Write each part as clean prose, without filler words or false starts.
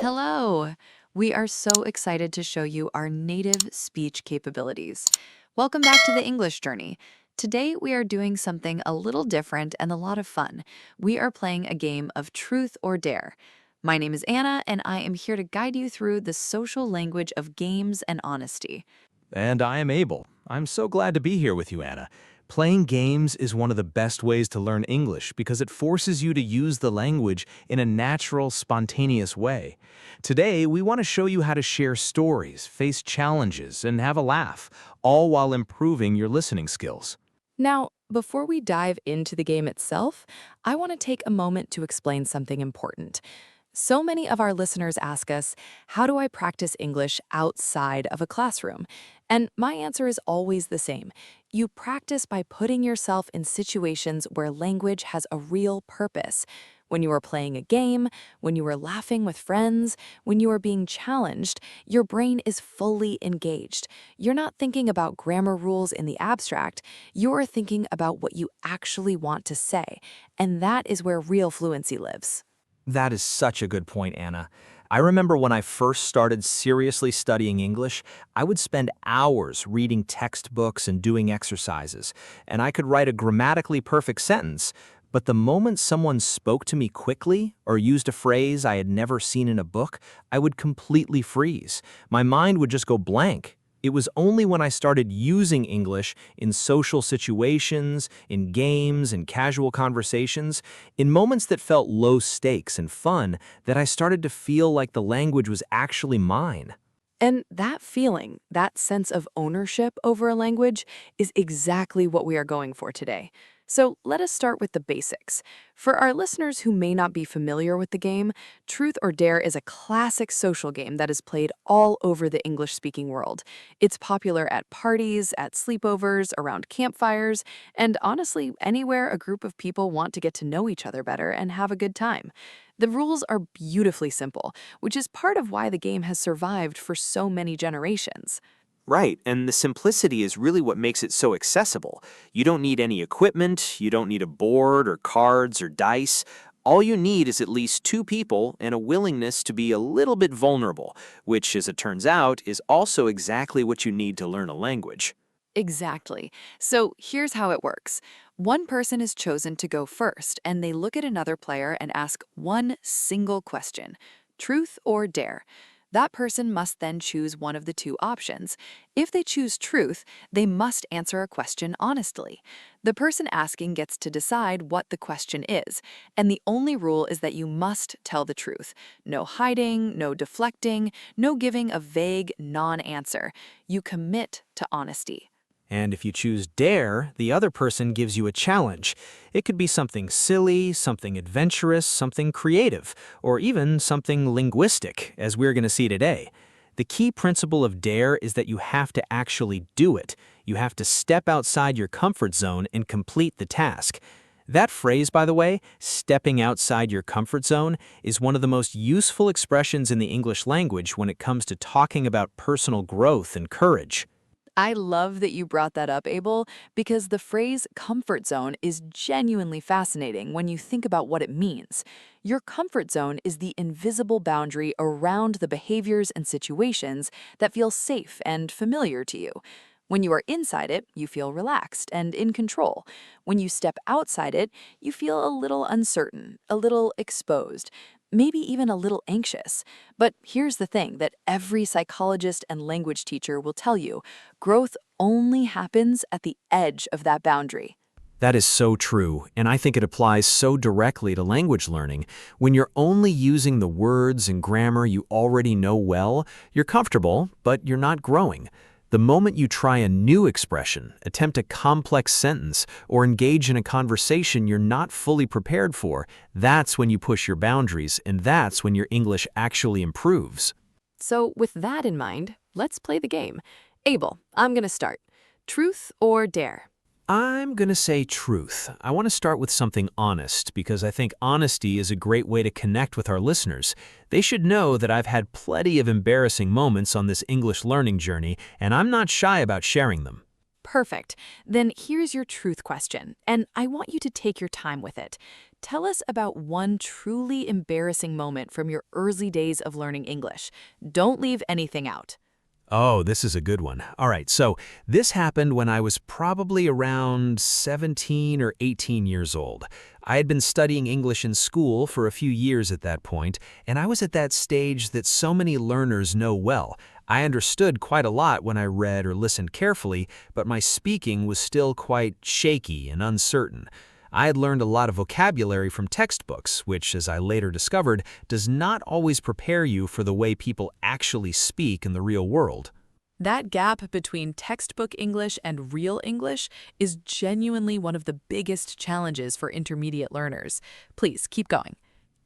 Hello! We are so excited to show you our native speech capabilities. Welcome back to the English journey. Today we are doing something a little different and a lot of fun. We are playing a game of truth or dare. My name is Anna, and I am here to guide you through the social language of games and honesty. And I am Abel. I'm so glad to be here with you, Anna. Playing games is one of the best ways to learn English because it forces you to use the language in a natural, spontaneous way. Today, we want to show you how to share stories, face challenges, and have a laugh, all while improving your listening skills. Now, before we dive into the game itself, I want to take a moment to explain something important. So many of our listeners ask us, how do I practice English outside of a classroom? And my answer is always the same. You practice by putting yourself in situations where language has a real purpose. When you are playing a game, when you are laughing with friends, when you are being challenged, your brain is fully engaged. You're not thinking about grammar rules in the abstract, you're thinking about what you actually want to say. And that is where real fluency lives. That is such a good point, Anna. I remember when I first started seriously studying English, I would spend hours reading textbooks and doing exercises, and I could write a grammatically perfect sentence. But the moment someone spoke to me quickly or used a phrase I had never seen in a book, I would completely freeze. My mind would just go blank. It was only when I started using English in social situations, in games, in casual conversations, in moments that felt low stakes and fun, that I started to feel like the language was actually mine. And that feeling, that sense of ownership over a language, is exactly what we are going for today. So let us start with the basics. For our listeners who may not be familiar with the game, Truth or Dare is a classic social game that is played all over the English-speaking world. It's popular at parties, at sleepovers, around campfires, and honestly, anywhere a group of people want to get to know each other better and have a good time. The rules are beautifully simple, which is part of why the game has survived for so many generations. Right, and the simplicity is really what makes it so accessible. You don't need any equipment, you don't need a board or cards or dice. All you need is at least two people and a willingness to be a little bit vulnerable, which, as it turns out, is also exactly what you need to learn a language. Exactly. So here's how it works. One person is chosen to go first, and they look at another player and ask one single question, truth or dare. That person must then choose one of the two options. If they choose truth, they must answer a question honestly. The person asking gets to decide what the question is, and the only rule is that you must tell the truth. No hiding, no deflecting, no giving a vague non-answer. You commit to honesty. And if you choose dare, the other person gives you a challenge. It could be something silly, something adventurous, something creative, or even something linguistic, as we're going to see today. The key principle of dare is that you have to actually do it. You have to step outside your comfort zone and complete the task. That phrase, by the way, stepping outside your comfort zone, is one of the most useful expressions in the English language when it comes to talking about personal growth and courage. I love that you brought that up, Abel, because the phrase comfort zone is genuinely fascinating when you think about what it means. Your comfort zone is the invisible boundary around the behaviors and situations that feel safe and familiar to you. When you are inside it, you feel relaxed and in control. When you step outside it, you feel a little uncertain, a little exposed, maybe even a little anxious. But here's the thing that every psychologist and language teacher will tell you: growth only happens at the edge of that boundary. That is so true, and I think it applies so directly to language learning. When you're only using the words and grammar you already know well, you're comfortable, but you're not growing. The moment you try a new expression, attempt a complex sentence, or engage in a conversation you're not fully prepared for, that's when you push your boundaries, and that's when your English actually improves. So with that in mind, let's play the game. Abel, I'm going to start. Truth or dare? I'm going to say truth. I want to start with something honest because I think honesty is a great way to connect with our listeners. They should know that I've had plenty of embarrassing moments on this English learning journey, and I'm not shy about sharing them. Perfect. Then here's your truth question, and I want you to take your time with it. Tell us about one truly embarrassing moment from your early days of learning English. Don't leave anything out. Oh, this is a good one. All right, so this happened when I was probably around 17 or 18 years old. I had been studying English in school for a few years at that point, and I was at that stage that so many learners know well. I understood quite a lot when I read or listened carefully, but my speaking was still quite shaky and uncertain. I had learned a lot of vocabulary from textbooks, which, as I later discovered, does not always prepare you for the way people actually speak in the real world. That gap between textbook English and real English is genuinely one of the biggest challenges for intermediate learners. Please keep going.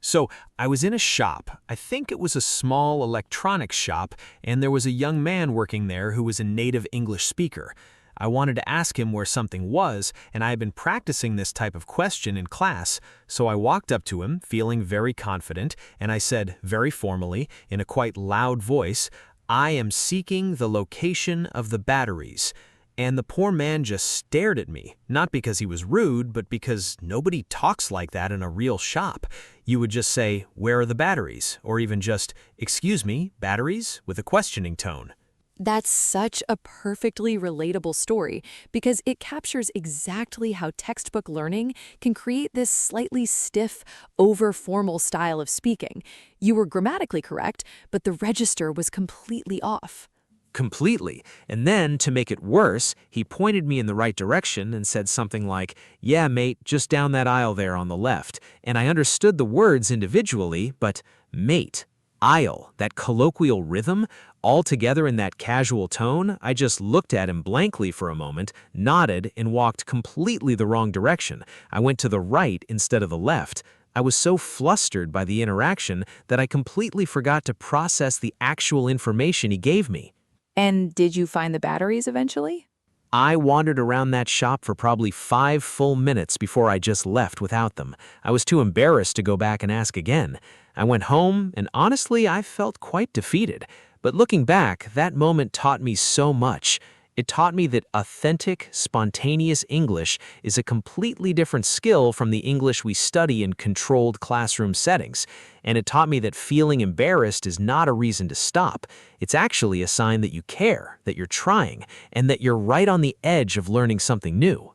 So I was in a shop. I think it was a small electronics shop, and there was a young man working there who was a native English speaker. I wanted to ask him where something was, and I had been practicing this type of question in class, so I walked up to him, feeling very confident, and I said, very formally, in a quite loud voice, "I am seeking the location of the batteries." And the poor man just stared at me, not because he was rude, but because nobody talks like that in a real shop. You would just say, "Where are the batteries?" Or even just, "Excuse me, batteries?" with a questioning tone. That's such a perfectly relatable story because it captures exactly how textbook learning can create this slightly stiff, over-formal style of speaking. You were grammatically correct, but the register was completely off. Completely. And then, to make it worse, he pointed me in the right direction and said something like, "Yeah, mate, just down that aisle there on the left." And I understood the words individually, but mate, aisle, that colloquial rhythm, all together in that casual tone, I just looked at him blankly for a moment, nodded, and walked completely the wrong direction. I went to the right instead of the left. I was so flustered by the interaction that I completely forgot to process the actual information he gave me. And did you find the batteries eventually? I wandered around that shop for probably 5 full minutes before I just left without them. I was too embarrassed to go back and ask again. I went home, and honestly, I felt quite defeated. But looking back, that moment taught me so much. It taught me that authentic, spontaneous English is a completely different skill from the English we study in controlled classroom settings. And it taught me that feeling embarrassed is not a reason to stop. It's actually a sign that you care, that you're trying, and that you're right on the edge of learning something new.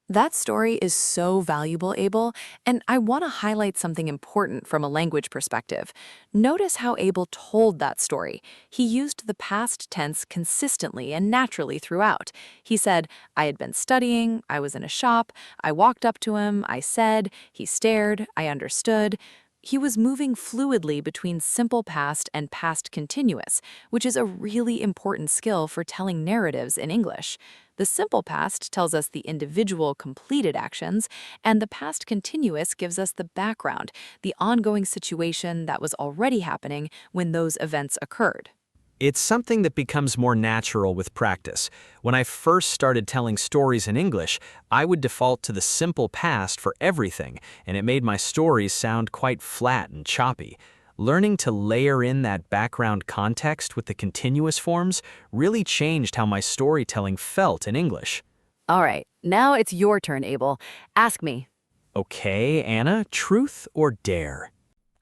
That story is so valuable, Abel, and I want to highlight something important from a language perspective. Notice how Abel told that story. He used the past tense consistently and naturally throughout. He said, "I had been studying, I was in a shop, I walked up to him, I said, he stared, I understood." He was moving fluidly between simple past and past continuous, which is a really important skill for telling narratives in English. The simple past tells us the individual completed actions, and the past continuous gives us the background, the ongoing situation that was already happening when those events occurred. It's something that becomes more natural with practice. When I first started telling stories in English, I would default to the simple past for everything, and it made my stories sound quite flat and choppy. Learning to layer in that background context with the continuous forms really changed how my storytelling felt in English. All right, now it's your turn, Abel. Ask me. Okay, Anna, truth or dare?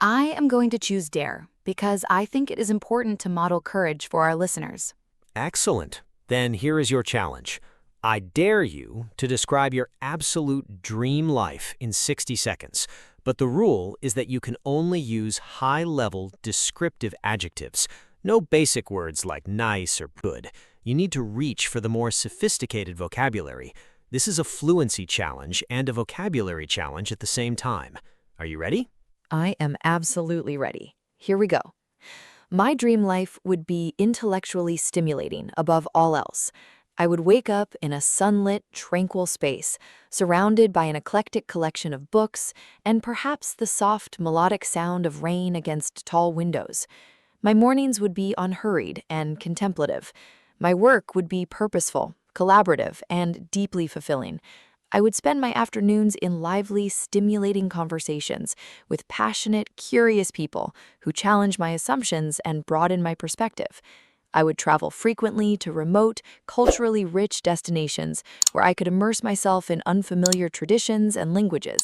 I am going to choose dare because I think it is important to model courage for our listeners. Excellent. Then here is your challenge. I dare you to describe your absolute dream life in 60 seconds. But the rule is that you can only use high-level descriptive adjectives. No basic words like nice or good. You need to reach for the more sophisticated vocabulary. This is a fluency challenge and a vocabulary challenge at the same time. Are you ready? I am absolutely ready. Here we go. My dream life would be intellectually stimulating above all else. I would wake up in a sunlit, tranquil space, surrounded by an eclectic collection of books and perhaps the soft, melodic sound of rain against tall windows. My mornings would be unhurried and contemplative. My work would be purposeful, collaborative, and deeply fulfilling. I would spend my afternoons in lively, stimulating conversations with passionate, curious people who challenge my assumptions and broaden my perspective. I would travel frequently to remote, culturally rich destinations where I could immerse myself in unfamiliar traditions and languages.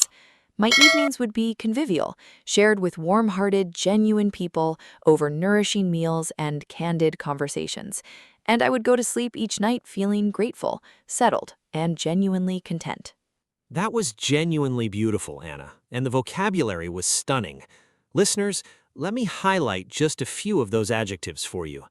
My evenings would be convivial, shared with warm-hearted, genuine people over nourishing meals and candid conversations. And I would go to sleep each night feeling grateful, settled, and genuinely content. That was genuinely beautiful, Anna, and the vocabulary was stunning. Listeners, let me highlight just a few of those adjectives for you.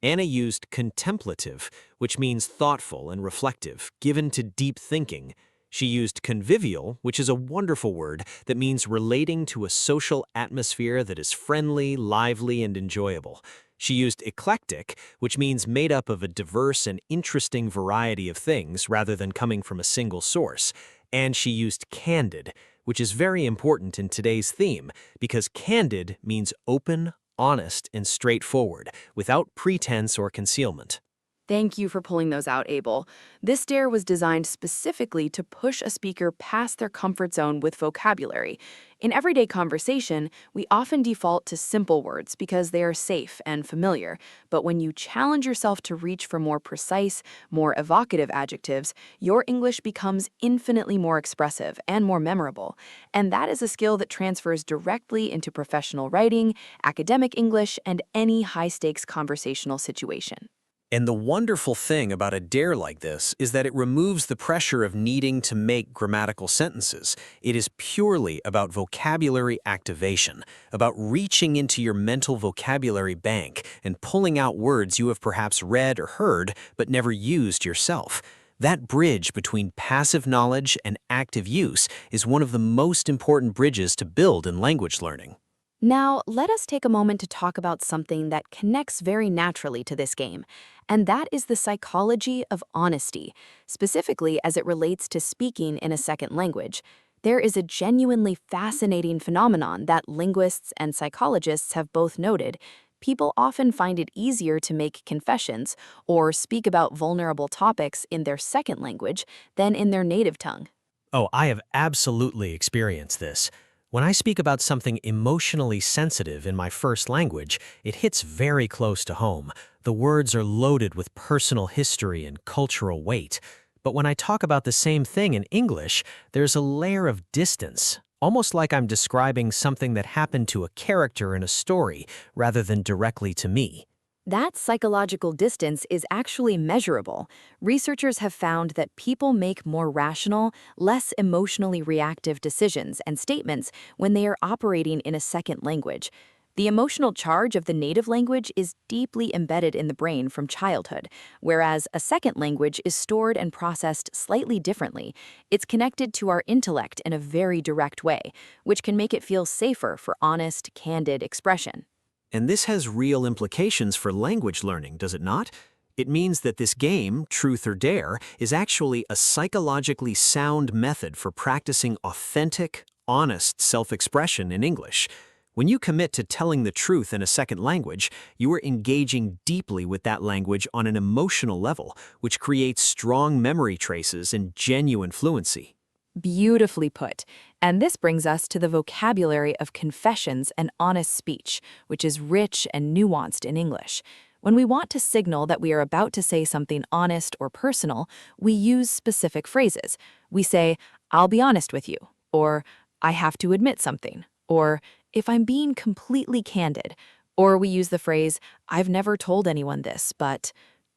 Anna used contemplative, which means thoughtful and reflective, given to deep thinking. She used convivial, which is a wonderful word that means relating to a social atmosphere that is friendly, lively, and enjoyable. She used eclectic, which means made up of a diverse and interesting variety of things rather than coming from a single source. And she used candid, which is very important in today's theme because candid means open, honest, and straightforward, without pretense or concealment. Thank you for pulling those out, Abel. This dare was designed specifically to push a speaker past their comfort zone with vocabulary. In everyday conversation, we often default to simple words because they are safe and familiar. But when you challenge yourself to reach for more precise, more evocative adjectives, your English becomes infinitely more expressive and more memorable. And that is a skill that transfers directly into professional writing, academic English, and any high-stakes conversational situation. And the wonderful thing about a dare like this is that it removes the pressure of needing to make grammatical sentences. It is purely about vocabulary activation, about reaching into your mental vocabulary bank and pulling out words you have perhaps read or heard but never used yourself. That bridge between passive knowledge and active use is one of the most important bridges to build in language learning. Now, let us take a moment to talk about something that connects very naturally to this game, and that is the psychology of honesty, specifically as it relates to speaking in a second language. There is a genuinely fascinating phenomenon that linguists and psychologists have both noted. People often find it easier to make confessions or speak about vulnerable topics in their second language than in their native tongue. Oh, I have absolutely experienced this. When I speak about something emotionally sensitive in my first language, it hits very close to home. The words are loaded with personal history and cultural weight. But when I talk about the same thing in English, there's a layer of distance, almost like I'm describing something that happened to a character in a story rather than directly to me. That psychological distance is actually measurable. Researchers have found that people make more rational, less emotionally reactive decisions and statements when they are operating in a second language. The emotional charge of the native language is deeply embedded in the brain from childhood, whereas a second language is stored and processed slightly differently. It's connected to our intellect in a very direct way, which can make it feel safer for honest, candid expression. And this has real implications for language learning, does it not? It means that this game, Truth or Dare, is actually a psychologically sound method for practicing authentic, honest self-expression in English. When you commit to telling the truth in a second language, you are engaging deeply with that language on an emotional level, which creates strong memory traces and genuine fluency. Beautifully put. And this brings us to the vocabulary of confessions and honest speech, which is rich and nuanced in English. When we want to signal that we are about to say something honest or personal, we use specific phrases. We say, "I'll be honest with you," or "I have to admit something," or "if I'm being completely candid," or we use the phrase, "I've never told anyone this, but..."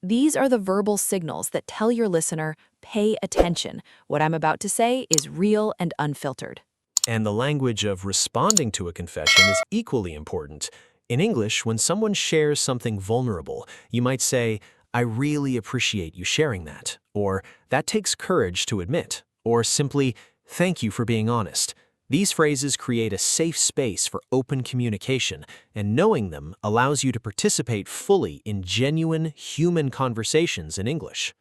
These are the verbal signals that tell your listener, pay attention. What I'm about to say is real and unfiltered. And the language of responding to a confession is equally important. In English, when someone shares something vulnerable, you might say, "I really appreciate you sharing that," or "that takes courage to admit," or simply, "Thank you for being honest." These phrases create a safe space for open communication, and knowing them allows you to participate fully in genuine human conversations in English.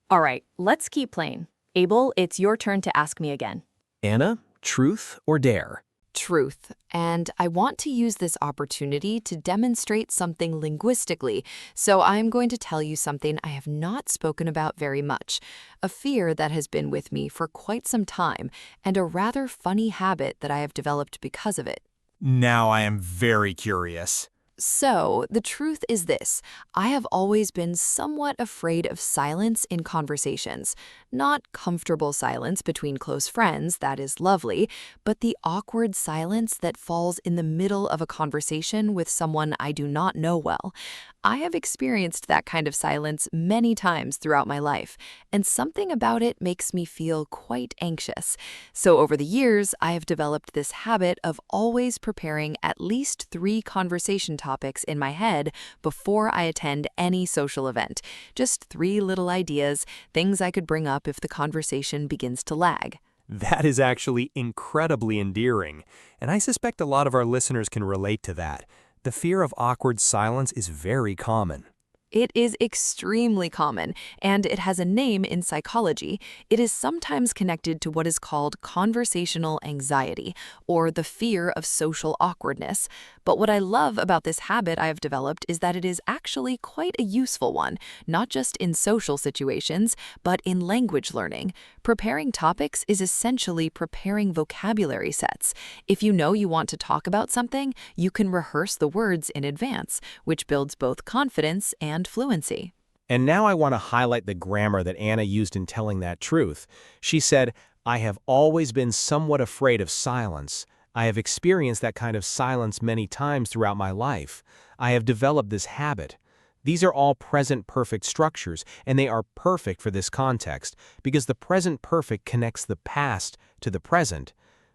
All right, let's keep playing. Abel, it's your turn to ask me again. Anna, truth or dare? Truth, and I want to use this opportunity to demonstrate something linguistically, so I'm going to tell you something I have not spoken about very much, a fear that has been with me for quite some time, and a rather funny habit that I have developed because of it. Now I am very curious. So, the truth is this: I have always been somewhat afraid of silence in conversations. Not comfortable silence between close friends, that is lovely, but the awkward silence that falls in the middle of a conversation with someone I do not know well. I have experienced that kind of silence many times throughout my life, and something about it makes me feel quite anxious. So, over the years, I have developed this habit of always preparing at least 3 conversation topics in my head before I attend any social event. Just 3 little ideas, things I could bring up if the conversation begins to lag. That is actually incredibly endearing, and I suspect a lot of our listeners can relate to that. The fear of awkward silence is very common. It is extremely common, and it has a name in psychology. It is sometimes connected to what is called conversational anxiety, or the fear of social awkwardness. But what I love about this habit I have developed is that it is actually quite a useful one, not just in social situations, but in language learning. Preparing topics is essentially preparing vocabulary sets. If you know you want to talk about something, you can rehearse the words in advance, which builds both confidence and fluency. And now I want to highlight the grammar that Anna used in telling that truth. She said, "I have always been somewhat afraid of silence. I have experienced that kind of silence many times throughout my life. I have developed this habit." These are all present perfect structures, and they are perfect for this context because the present perfect connects the past to the present.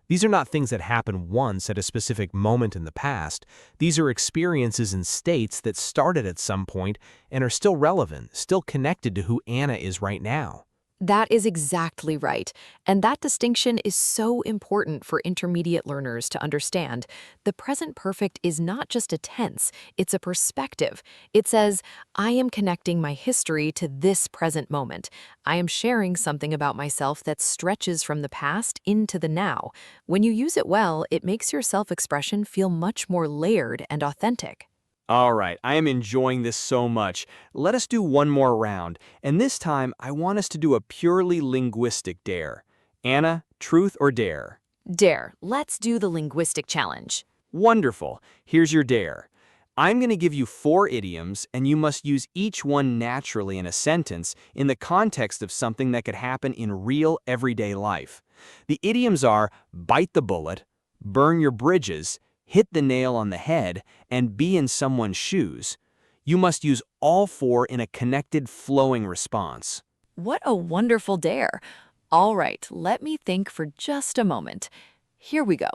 These are not things that happen once at a specific moment in the past. These are experiences and states that started at some point and are still relevant, still connected to who Anna is right now. That is exactly right. And that distinction is so important for intermediate learners to understand. The present perfect is not just a tense, it's a perspective. It says, I am connecting my history to this present moment. I am sharing something about myself that stretches from the past into the now. When you use it well, it makes your self-expression feel much more layered and authentic. All right, I am enjoying this so much. Let us do one more round, and this time I want us to do a purely linguistic dare. Anna, truth or dare? Dare, let's do the linguistic challenge. Wonderful. Here's your dare. I'm going to give you 4 idioms, and you must use each one naturally in a sentence in the context of something that could happen in real everyday life. The idioms are bite the bullet, burn your bridges, hit the nail on the head, and be in someone's shoes. You must use all 4 in a connected, flowing response. What a wonderful dare. All right, let me think for just a moment. Here we go.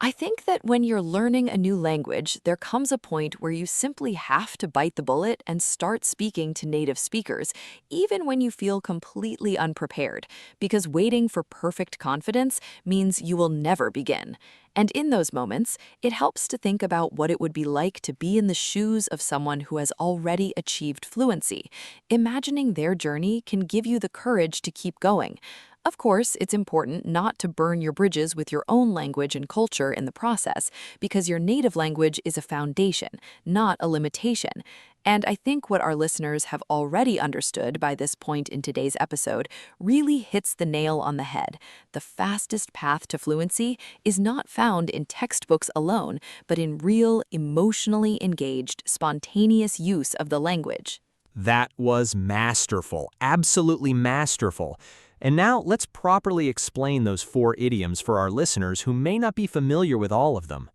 I think that when you're learning a new language, there comes a point where you simply have to bite the bullet and start speaking to native speakers, even when you feel completely unprepared, because waiting for perfect confidence means you will never begin. And in those moments, it helps to think about what it would be like to be in the shoes of someone who has already achieved fluency. Imagining their journey can give you the courage to keep going. Of course, it's important not to burn your bridges with your own language and culture in the process, because your native language is a foundation, not a limitation. And I think what our listeners have already understood by this point in today's episode really hits the nail on the head. The fastest path to fluency is not found in textbooks alone, but in real, emotionally engaged, spontaneous use of the language. That was masterful, absolutely masterful. And now let's properly explain those 4 idioms for our listeners who may not be familiar with all of them.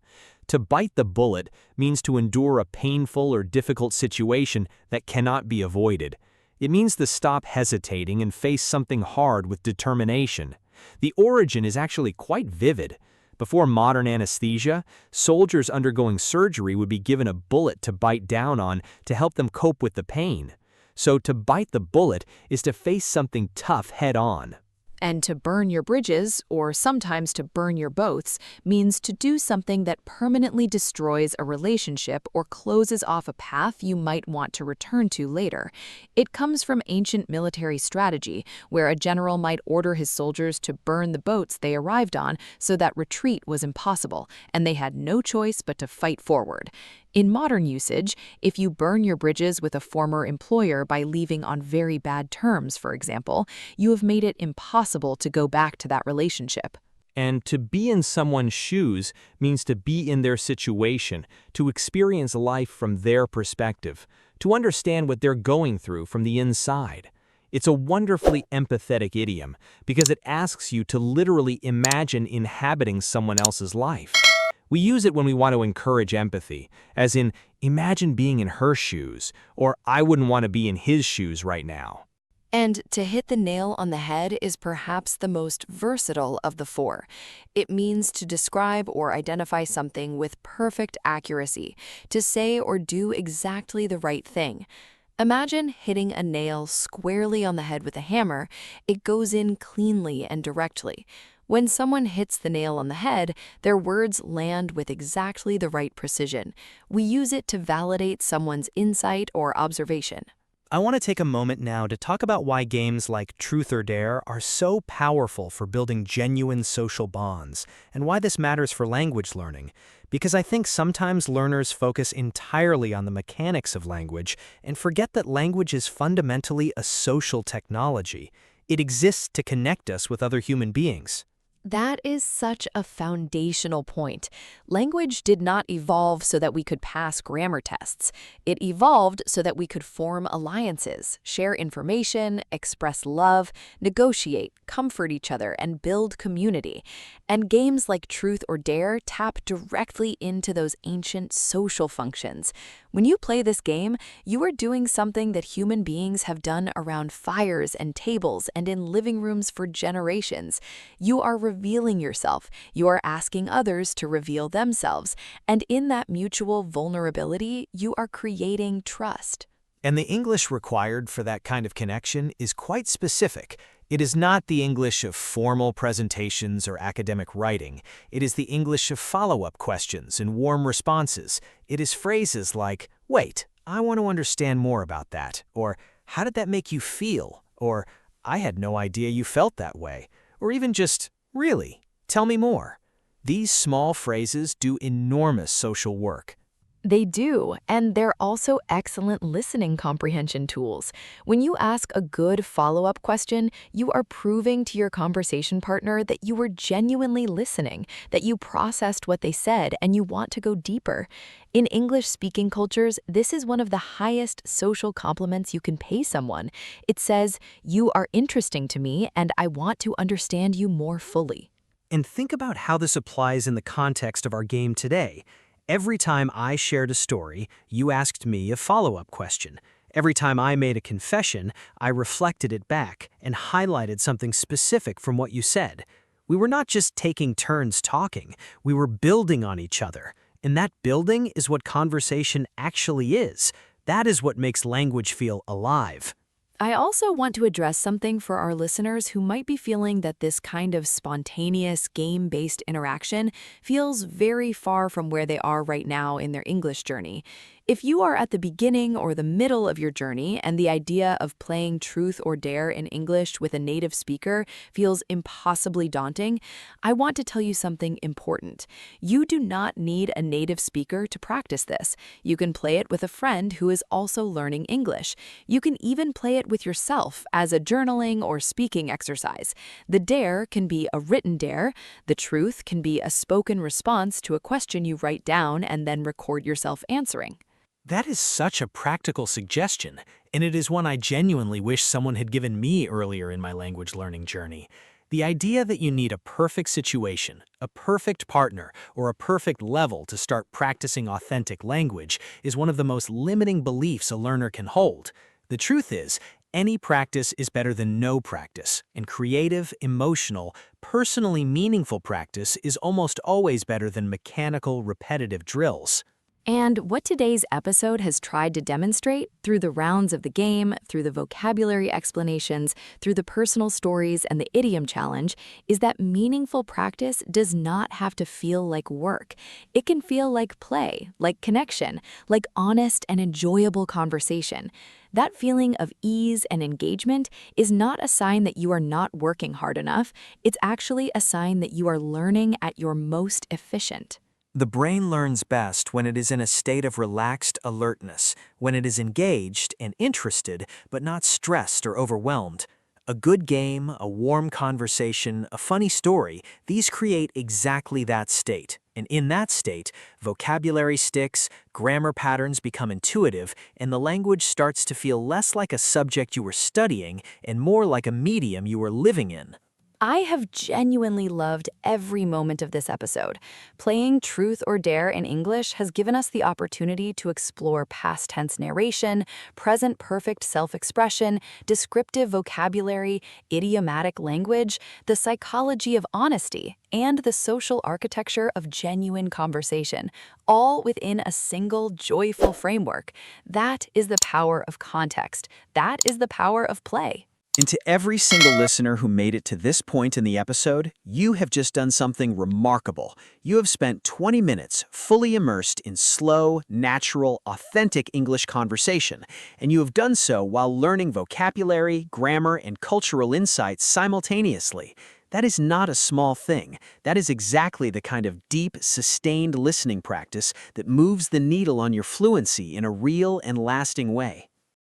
To bite the bullet means to endure a painful or difficult situation that cannot be avoided. It means to stop hesitating and face something hard with determination. The origin is actually quite vivid. Before modern anesthesia, soldiers undergoing surgery would be given a bullet to bite down on to help them cope with the pain. So to bite the bullet is to face something tough head-on. And to burn your bridges, or sometimes to burn your boats, means to do something that permanently destroys a relationship or closes off a path you might want to return to later. It comes from ancient military strategy, where a general might order his soldiers to burn the boats they arrived on so that retreat was impossible, and they had no choice but to fight forward. In modern usage, if you burn your bridges with a former employer by leaving on very bad terms, for example, you have made it impossible to go back to that relationship. And to be in someone's shoes means to be in their situation, to experience life from their perspective, to understand what they're going through from the inside. It's a wonderfully empathetic idiom because it asks you to literally imagine inhabiting someone else's life. We use it when we want to encourage empathy, as in, imagine being in her shoes, or I wouldn't want to be in his shoes right now. And to hit the nail on the head is perhaps the most versatile of the four. It means to describe or identify something with perfect accuracy, to say or do exactly the right thing. Imagine hitting a nail squarely on the head with a hammer. It goes in cleanly and directly. When someone hits the nail on the head, their words land with exactly the right precision. We use it to validate someone's insight or observation. I want to take a moment now to talk about why games like Truth or Dare are so powerful for building genuine social bonds, and why this matters for language learning. Because I think sometimes learners focus entirely on the mechanics of language and forget that language is fundamentally a social technology. It exists to connect us with other human beings. That is such a foundational point. Language did not evolve so that we could pass grammar tests. It evolved so that we could form alliances, share information, express love, negotiate, comfort each other, and build community. And games like Truth or Dare tap directly into those ancient social functions. When you play this game, you are doing something that human beings have done around fires and tables and in living rooms for generations. You are revealing yourself. You are asking others to reveal themselves. And in that mutual vulnerability, you are creating trust. And the English required for that kind of connection is quite specific. It is not the English of formal presentations or academic writing. It is the English of follow-up questions and warm responses. It is phrases like, "Wait, I want to understand more about that," or "How did that make you feel?" or "I had no idea you felt that way," or even just, "Really? Tell me more." These small phrases do enormous social work. They do, and they're also excellent listening comprehension tools. When you ask a good follow-up question, you are proving to your conversation partner that you were genuinely listening, that you processed what they said, and you want to go deeper. In English-speaking cultures, this is one of the highest social compliments you can pay someone. It says, "You are interesting to me, and I want to understand you more fully." And think about how this applies in the context of our game today. Every time I shared a story, you asked me a follow-up question. Every time I made a confession, I reflected it back and highlighted something specific from what you said. We were not just taking turns talking, we were building on each other. And that building is what conversation actually is. That is what makes language feel alive. I also want to address something for our listeners who might be feeling that this kind of spontaneous, game-based interaction feels very far from where they are right now in their English journey. If you are at the beginning or the middle of your journey and the idea of playing Truth or Dare in English with a native speaker feels impossibly daunting, I want to tell you something important. You do not need a native speaker to practice this. You can play it with a friend who is also learning English. You can even play it with yourself as a journaling or speaking exercise. The dare can be a written dare. The truth can be a spoken response to a question you write down and then record yourself answering. That is such a practical suggestion, and it is one I genuinely wish someone had given me earlier in my language learning journey. The idea that you need a perfect situation, a perfect partner, or a perfect level to start practicing authentic language is one of the most limiting beliefs a learner can hold. The truth is, any practice is better than no practice, and creative, emotional, personally meaningful practice is almost always better than mechanical, repetitive drills. And what today's episode has tried to demonstrate through the rounds of the game, through the vocabulary explanations, through the personal stories and the idiom challenge is that meaningful practice does not have to feel like work. It can feel like play, like connection, like honest and enjoyable conversation. That feeling of ease and engagement is not a sign that you are not working hard enough. It's actually a sign that you are learning at your most efficient. The brain learns best when it is in a state of relaxed alertness, when it is engaged and interested, but not stressed or overwhelmed. A good game, a warm conversation, a funny story, these create exactly that state. And in that state, vocabulary sticks, grammar patterns become intuitive, and the language starts to feel less like a subject you were studying and more like a medium you were living in. I have genuinely loved every moment of this episode. Playing Truth or Dare in English has given us the opportunity to explore past tense narration, present perfect self-expression, descriptive vocabulary, idiomatic language, the psychology of honesty, and the social architecture of genuine conversation, all within a single joyful framework. That is the power of context. That is the power of play. And to every single listener who made it to this point in the episode, you have just done something remarkable. You have spent 20 minutes fully immersed in slow, natural, authentic English conversation, and you have done so while learning vocabulary, grammar, and cultural insights simultaneously. That is not a small thing. That is exactly the kind of deep, sustained listening practice that moves the needle on your fluency in a real and lasting way.